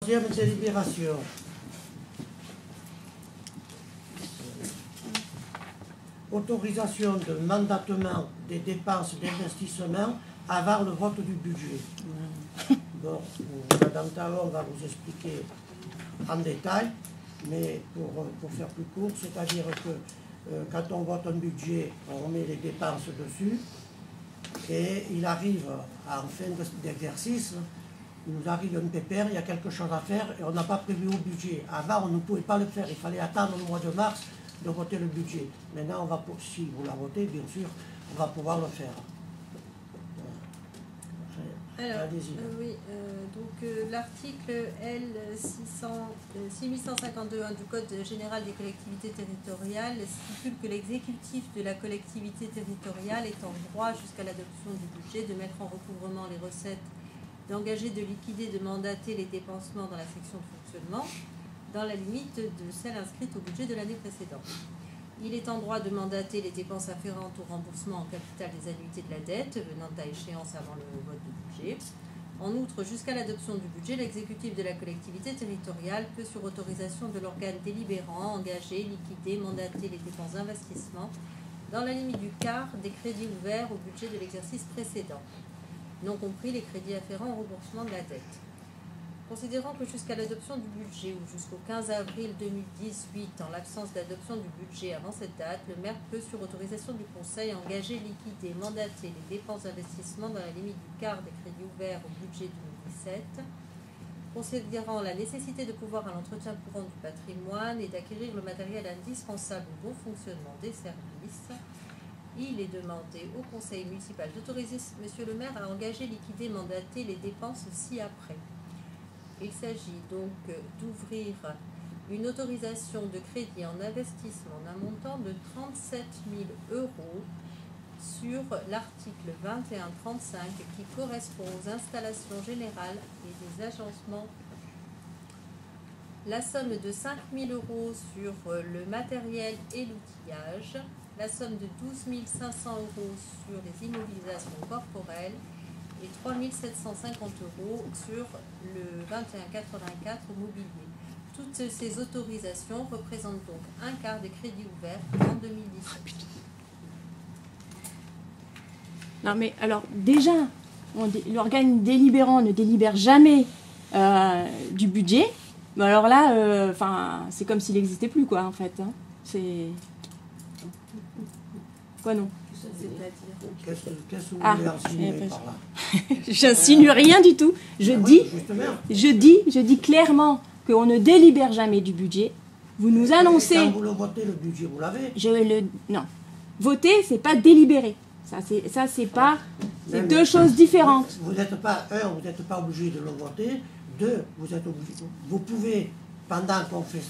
Troisième délibération. Autorisation de mandatement des dépenses d'investissement avant le vote du budget. Bon, Madame Talon va vous expliquer en détail, mais pour faire plus court, c'est-à-dire que quand on vote un budget, on met les dépenses dessus, et il arrive en fin d'exercice, il nous arrive un pépère, il y a quelque chose à faire, et on n'a pas prévu au budget. Avant, on ne pouvait pas le faire, il fallait attendre le mois de mars de voter le budget. Maintenant, si vous la votez, bien sûr, on va pouvoir le faire. Alors, l'article L 6152 du Code général des collectivités territoriales stipule que l'exécutif de la collectivité territoriale est en droit, jusqu'à l'adoption du budget, de mettre en recouvrement les recettes, d'engager, de liquider, de mandater les dépensements dans la section de fonctionnement, dans la limite de celle inscrite au budget de l'année précédente. Il est en droit de mandater les dépenses afférentes au remboursement en capital des annuités de la dette venant à échéance avant le vote du budget. En outre, jusqu'à l'adoption du budget, l'exécutif de la collectivité territoriale peut, sur autorisation de l'organe délibérant, engager, liquider, mandater les dépenses d'investissement dans la limite du quart des crédits ouverts au budget de l'exercice précédent, non compris les crédits afférents au remboursement de la dette. Considérant que jusqu'à l'adoption du budget ou jusqu'au 15 avril 2018, en l'absence d'adoption du budget avant cette date, le maire peut, sur autorisation du Conseil, engager, liquider, mandater les dépenses d'investissement dans la limite du quart des crédits ouverts au budget 2017. Considérant la nécessité de pouvoir à l'entretien courant du patrimoine et d'acquérir le matériel indispensable au bon fonctionnement des services, il est demandé au Conseil municipal d'autoriser Monsieur le maire à engager, liquider, mandater les dépenses ci-après. Il s'agit donc d'ouvrir une autorisation de crédit en investissement d'un montant de 37 000 € sur l'article 2135 qui correspond aux installations générales et des agencements. La somme de 5 000 € sur le matériel et l'outillage. La somme de 12 500 € sur les immobilisations corporelles et 3 750 € sur le 2184 mobilier. Toutes ces autorisations représentent donc un quart des crédits ouverts en 2017. Non mais alors déjà, l'organe délibérant ne délibère jamais du budget. Mais alors là, c'est comme s'il n'existait plus quoi en fait. Hein. C'est quoi non? Qu'est-ce que vous voulez insinuer par là? J'insinue rien du tout. Je dis clairement qu'on ne délibère jamais du budget. Vous nous annoncez. Quand vous le votez, le budget, vous l'avez? Non. Voter, c'est pas délibérer. Ça c'est pas. C'est deux choses différentes. Vous n'êtes pas obligé de le voter. Deux, vous pouvez, pendant qu'on fait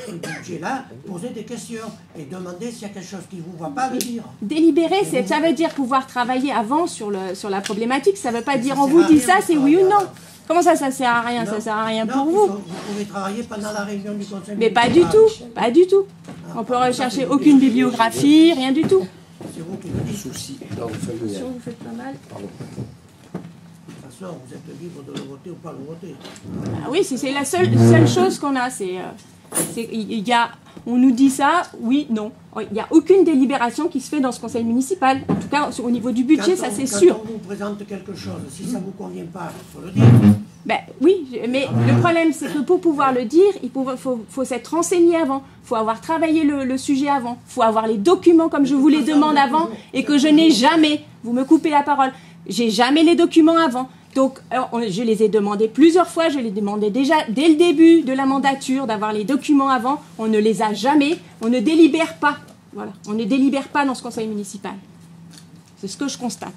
ce budget-là, poser des questions et demander s'il y a quelque chose qui ne vous va pas, le dire. Délibérer, ça veut dire pouvoir travailler avant sur la problématique. Ça ne veut pas dire on vous dit ça, c'est oui ou non. Comment ça sert à rien? Ça sert à rien pour vous. Vous pouvez travailler pendant la réunion du conseil. Mais pas du tout, pas du tout. On peut rechercher aucune bibliographie, rien du tout. C'est vous qui le dites. Souci. Vous faites pas mal. Pardon. De toute façon, vous êtes libre de le voter ou pas le voter. Ah oui, c'est la seule chose qu'on a. On nous dit ça, oui, non. Il n'y a aucune délibération qui se fait dans ce conseil municipal. En tout cas, au niveau du budget, ça c'est sûr. Quand on vous présente quelque chose, si ça ne vous convient pas, il faut le dire. Ben oui, mais le problème, c'est que pour pouvoir le dire, il faut s'être renseigné avant. Il faut avoir travaillé le sujet avant. Il faut avoir les documents comme je vous les demande avant et que je n'ai jamais. Vous me coupez la parole. J'ai jamais les documents avant. Donc, je les ai demandés plusieurs fois. Je les demandais déjà dès le début de la mandature d'avoir les documents avant. On ne les a jamais. On ne délibère pas. Voilà. On ne délibère pas dans ce conseil municipal. C'est ce que je constate.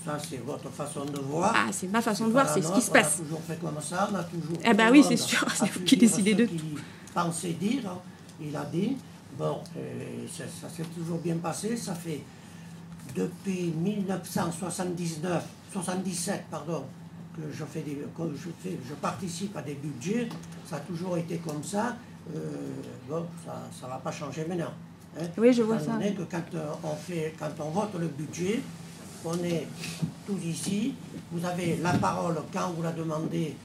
Ça, c'est votre façon de voir. Ah, c'est ma façon de voir, c'est ce qui se passe. On a toujours fait comme ça, on a toujours... Eh bien oui, c'est sûr, c'est vous qui décidez de tout. Pensez dire, il a dit, bon, ça s'est toujours bien passé, ça fait depuis 1977, pardon, que je participe à des budgets, ça a toujours été comme ça, bon, ça ne va pas changer maintenant. Hein. Oui, je vois ça. Que quand on vote le budget, on est tous ici, vous avez la parole quand vous la demandez